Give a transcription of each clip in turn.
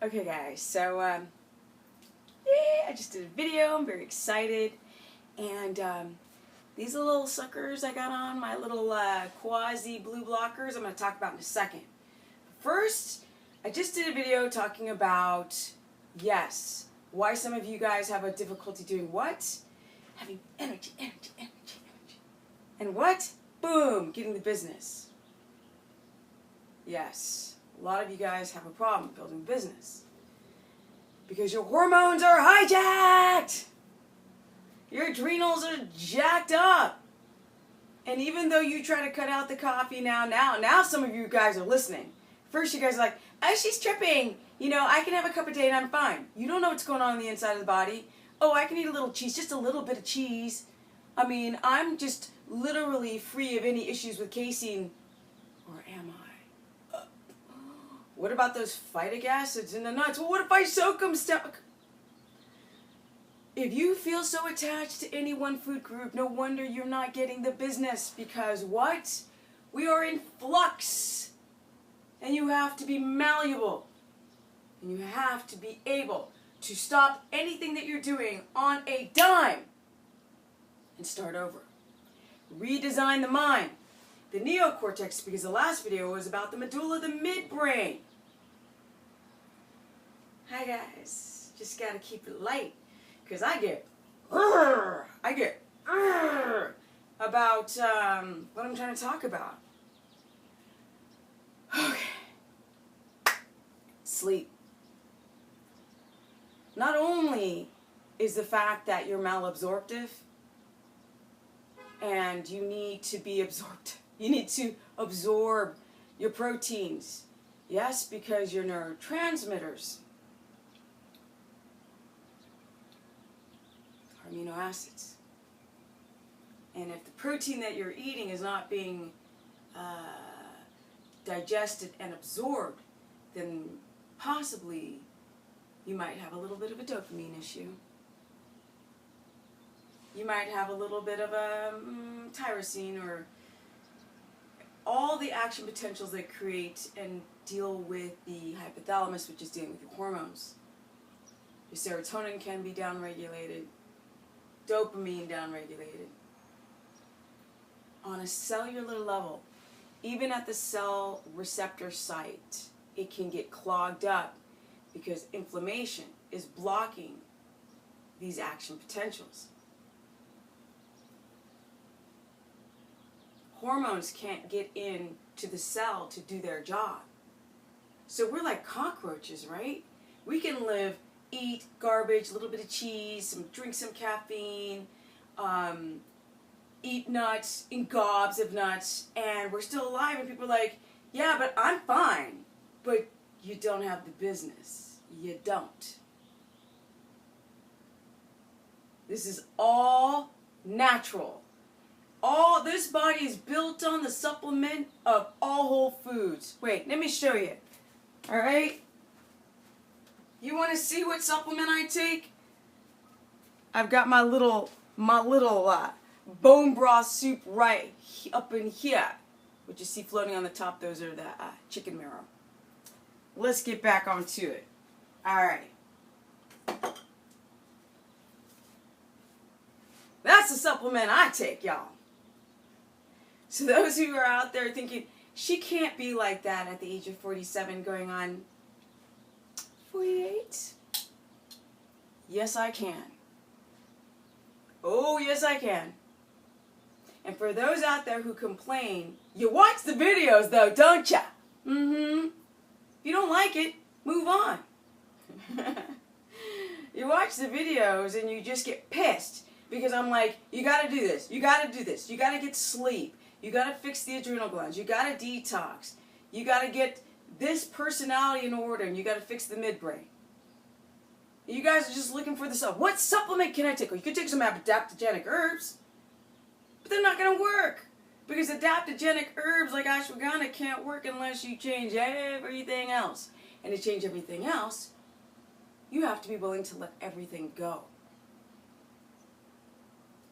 Okay guys, so I just did a video. I'm very excited, and these little suckers I got on, my little quasi blue blockers, I'm going to talk about in a second. First, I just did a video talking about, yes, why some of you guys have a difficulty doing what? Having energy. And what? Boom, getting the business. Yes, a lot of you guys have a problem building business because your hormones are hijacked. Your adrenals are jacked up. And even though you try to cut out the coffee now some of you guys are listening. First you guys are like, oh, she's tripping. You know, I can have a cup a day and I'm fine. You don't know what's going on the inside of the body. Oh, I can eat a little cheese, just a little bit of cheese. I mean, I'm just literally free of any issues with casein. Or am I? What about those phytic acids in the nuts? Well, what if I soak them? If you feel so attached to any one food group, no wonder you're not getting the business. Because what? We are in flux. And you have to be malleable. And you have to be able to stop anything that you're doing on a dime and start over. Redesign the mind. The neocortex, because the last video was about the medulla, the midbrain. Hi guys, just gotta keep it light, because I get about what I'm trying to talk about. Okay. Sleep. Not only is the fact that you're malabsorptive and you need to be absorbed, you need to absorb your proteins. Yes, because your neurotransmitters are amino acids. And if the protein that you're eating is not being digested and absorbed, then possibly you might have a little bit of a dopamine issue. You might have a little bit of a tyrosine, or all the action potentials that create and deal with the hypothalamus, which is dealing with your hormones. Your serotonin can be downregulated, dopamine downregulated. On a cellular level, even at the cell receptor site, it can get clogged up because inflammation is blocking these action potentials. Hormones can't get into the cell to do their job. So we're like cockroaches, right? We can live, eat garbage, a little bit of cheese, drink some caffeine, eat nuts in gobs of nuts, and we're still alive. And people are like, yeah, but I'm fine. But you don't have the business. You don't. This is all natural. All this body is built on the supplement of all whole foods. Wait, let me show you. All right? You want to see what supplement I take? I've got my little bone broth soup right up in here. What you see floating on the top, those are the chicken marrow. Let's get back onto it. All right. That's the supplement I take, y'all. So those who are out there thinking, she can't be like that at the age of 47 going on 48. Yes, I can. Oh, yes, I can. And for those out there who complain, you watch the videos though, don't ya? Mm-hmm. If you don't like it, move on. You watch the videos and you just get pissed because I'm like, you gotta do this, you gotta do this, you gotta get sleep. You got to fix the adrenal glands. You got to detox. You got to get this personality in order, and you got to fix the midbrain. You guys are just looking for the stuff. What supplement can I take? Well, you could take some adaptogenic herbs, but they're not going to work because adaptogenic herbs like ashwagandha can't work unless you change everything else. And to change everything else, you have to be willing to let everything go.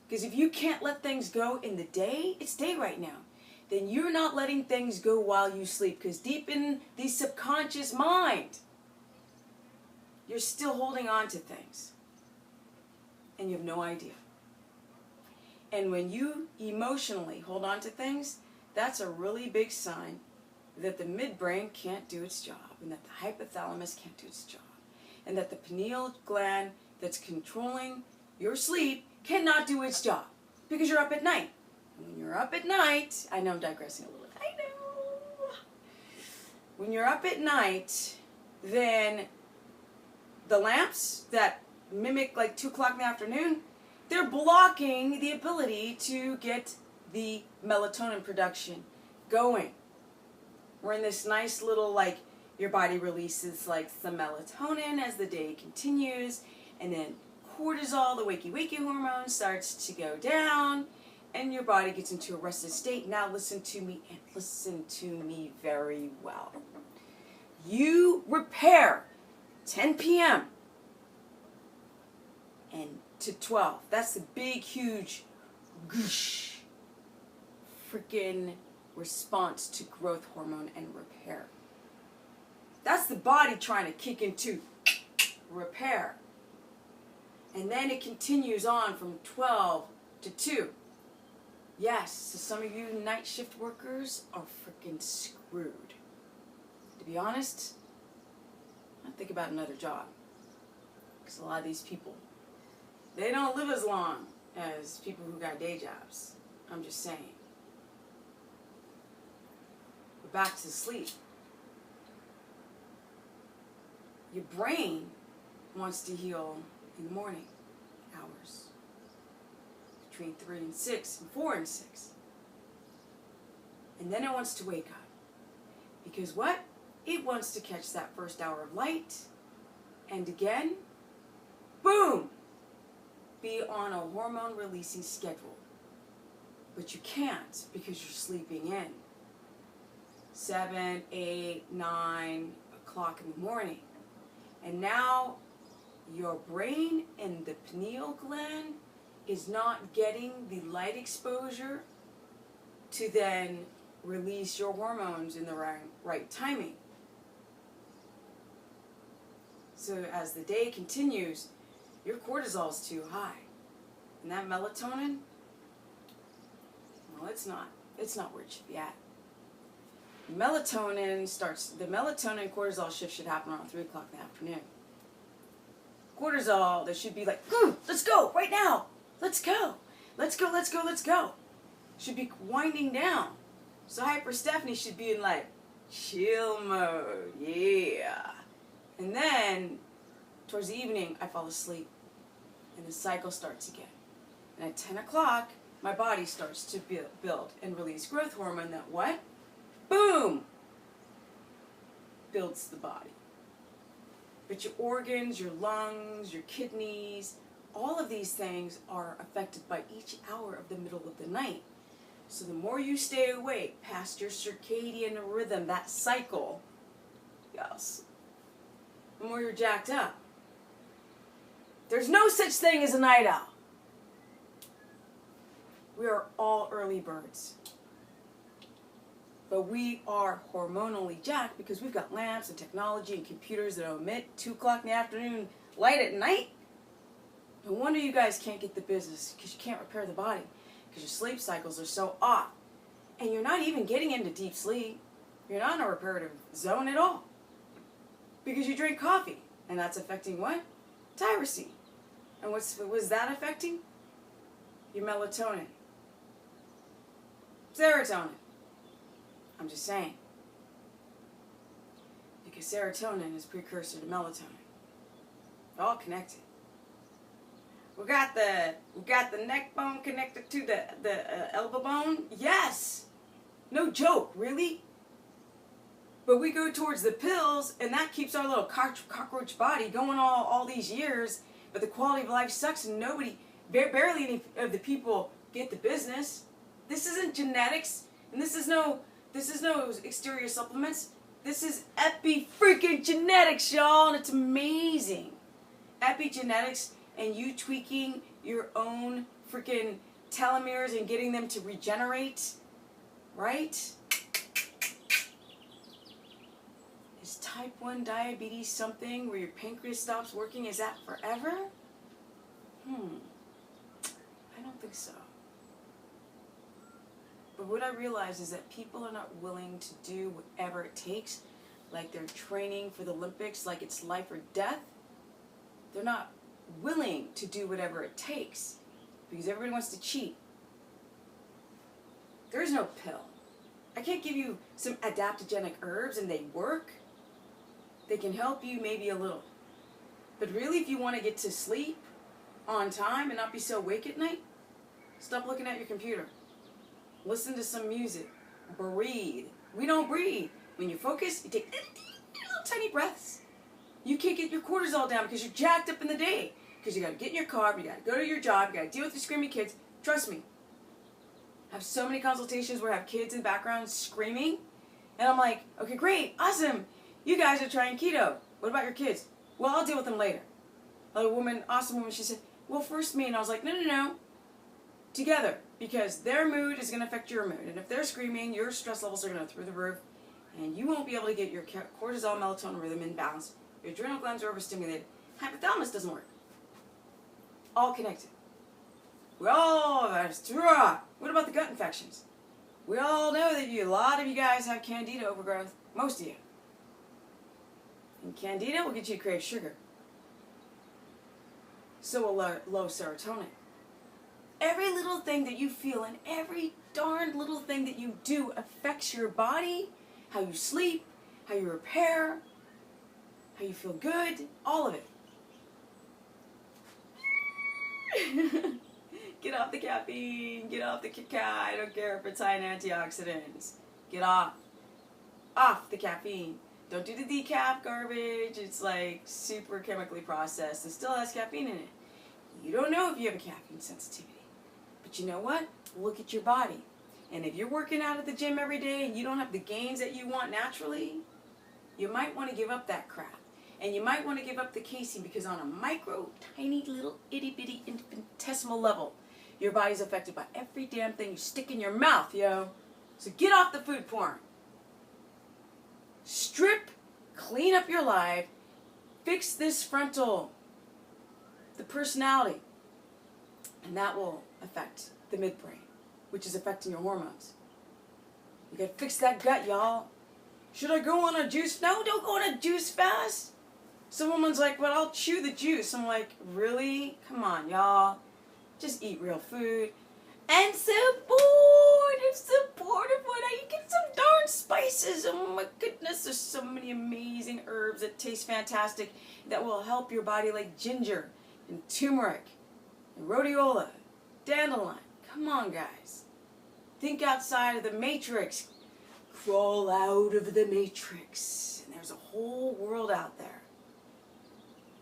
Because if you can't let things go in the day, it's day right now, then you're not letting things go while you sleep. Because deep in the subconscious mind, you're still holding on to things. And you have no idea. And when you emotionally hold on to things, that's a really big sign that the midbrain can't do its job, and that the hypothalamus can't do its job, and that the pineal gland that's controlling your sleep cannot do its job, because you're up at night. And when you're up at night, I know I'm digressing a little bit, I know. When you're up at night, then the lamps that mimic like 2 o'clock in the afternoon, they're blocking the ability to get the melatonin production going. We're in this nice little, like, your body releases like some melatonin as the day continues, and then cortisol, the wakey hormone, starts to go down, and your body gets into a rested state. Now listen to me, and listen to me very well. You repair 10 p.m. and to 12. That's the big, huge, goosh, freaking response to growth hormone and repair. That's the body trying to kick into repair. And then it continues on from 12 to 2. Yes, so some of you night shift workers are freaking screwed. To be honest, I think about another job. Because a lot of these people, they don't live as long as people who got day jobs. I'm just saying. But back to sleep. Your brain wants to heal in the morning hours. Between 3 and 6 and 4 and 6. And then it wants to wake up. Because what? It wants to catch that first hour of light. And again, boom! Be on a hormone releasing schedule. But you can't because you're sleeping in. 7, 8, 9 o'clock in the morning. And now your brain and the pineal gland is not getting the light exposure to then release your hormones in the right timing. So as the day continues, your cortisol is too high. And that melatonin, well, it's not where it should be at. The melatonin cortisol shift should happen around 3 o'clock in the afternoon. Cortisol, there should be like, let's go, right now. Let's go. Let's go, let's go, let's go. Should be winding down. So Hyper Stephanie should be in like chill mode, yeah. And then, towards the evening, I fall asleep. And the cycle starts again. And at 10 o'clock, my body starts to build and release growth hormone that what? Boom! Builds the body. But your organs, your lungs, your kidneys, all of these things are affected by each hour of the middle of the night. So the more you stay awake past your circadian rhythm, that cycle, yes, the more you're jacked up. There's no such thing as a night owl. We are all early birds. But we are hormonally jacked because we've got lamps and technology and computers that emit 2 o'clock in the afternoon light at night. No wonder you guys can't get the business because you can't repair the body because your sleep cycles are so off. And you're not even getting into deep sleep. You're not in a reparative zone at all because you drink coffee. And that's affecting what? Tyrosine. And what was that affecting? Your melatonin. Serotonin. I'm just saying. Because serotonin is precursor to melatonin. They're all connected. We got the neck bone connected to the elbow bone. Yes. No joke, really. But we go towards the pills, and that keeps our little cockroach body going all these years. But the quality of life sucks, and barely any of the people get the business. This isn't genetics, and this is no exterior supplements. This is epi-freaking-genetics, y'all, and it's amazing. Epigenetics and you tweaking your own freaking telomeres and getting them to regenerate, right? It's time. type 1 diabetes something where your pancreas stops working, is that forever? I don't think so. But what I realize is that people are not willing to do whatever it takes, like they're training for the Olympics, like it's life or death. They're not willing to do whatever it takes because everybody wants to cheat. There is no pill. I can't give you some adaptogenic herbs and they work. They can help you maybe a little. But really, if you want to get to sleep on time and not be so awake at night, stop looking at your computer. Listen to some music. Breathe. We don't breathe. When you focus, you take little tiny breaths. You can't get your cortisol down because you're jacked up in the day. Because you got to get in your car, you got to go to your job, you got to deal with your screaming kids. Trust me. I have so many consultations where I have kids in the background screaming. And I'm like, okay, great, awesome. You guys are trying keto. What about your kids? Well, I'll deal with them later. A woman, awesome woman, she said, well, first me. And I was like, no. Together. Because their mood is going to affect your mood. And if they're screaming, your stress levels are going to through the roof. And you won't be able to get your cortisol, melatonin rhythm in balance. Your adrenal glands are overstimulated. Hypothalamus doesn't work. All connected. We all have, what about the gut infections? We all know that a lot of you guys have candida overgrowth. Most of you. And candida will get you to crave sugar. So will low serotonin. Every little thing that you feel and every darn little thing that you do affects your body, how you sleep, how you repair, how you feel good, all of it. Get off the caffeine, get off the cacao, I don't care if it's high in antioxidants. Get off the caffeine. Don't do the decaf garbage, it's like super chemically processed and still has caffeine in it. You don't know if you have a caffeine sensitivity. But you know what? Look at your body. And if you're working out at the gym every day and you don't have the gains that you want naturally, you might want to give up that crap. And you might want to give up the casein because on a micro, tiny little itty-bitty infinitesimal level, your body's affected by every damn thing you stick in your mouth, yo. So get off the food porn. Strip, clean up your life, fix this frontal, the personality, and that will affect the midbrain, which is affecting your hormones. You gotta fix that gut, y'all. Should I go on a juice? No, don't go on a juice fast. Some woman's like, well, I'll chew the juice. I'm like, really? Come on, y'all. Just eat real food. And support. I'm supportive when I get some darn spices. Oh my goodness, there's so many amazing herbs that taste fantastic that will help your body, like ginger and turmeric and rhodiola, dandelion. Come on, guys. Think outside of the matrix. Crawl out of the matrix. And there's a whole world out there.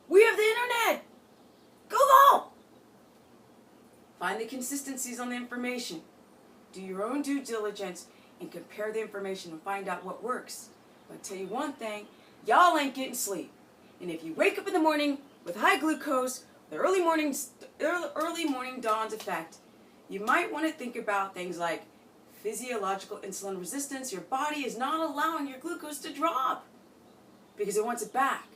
We have the internet. Google. Find the consistencies on the information. Do your own due diligence and compare the information and find out what works. But I'll tell you one thing, y'all ain't getting sleep. And if you wake up in the morning with high glucose, the early morning dawn's effect, you might want to think about things like physiological insulin resistance. Your body is not allowing your glucose to drop because it wants it back.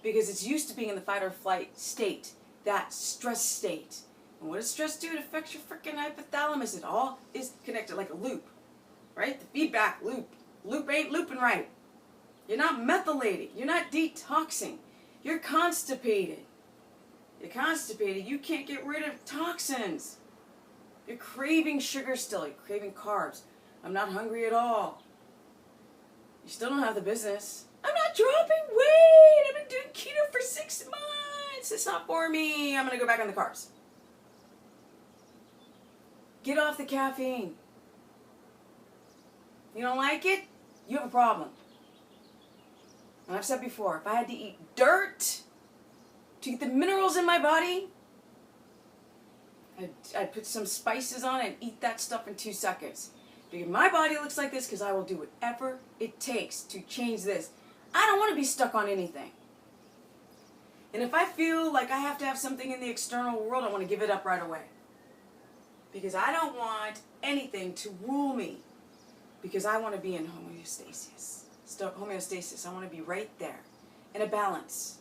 Because it's used to being in the fight or flight state, that stress state. And what does stress do? It affects your freaking hypothalamus. It all is connected like a loop, right? The feedback loop. Loop ain't looping right. You're not methylating. You're not detoxing. You're constipated. You're constipated. You can't get rid of toxins. You're craving sugar still. You're craving carbs. I'm not hungry at all. You still don't have the business. I'm not dropping weight. I've been doing keto for 6 months. It's not for me. I'm going to go back on the carbs. Get off the caffeine. You don't like it? You have a problem. And I've said before, if I had to eat dirt to get the minerals in my body, I'd put some spices on it and eat that stuff in 2 seconds. Because my body looks like this because I will do whatever it takes to change this. I don't want to be stuck on anything. And if I feel like I have to have something in the external world, I want to give it up right away. Because I don't want anything to rule me. Because I want to be in homeostasis. homeostasis. I want to be right there in a balance.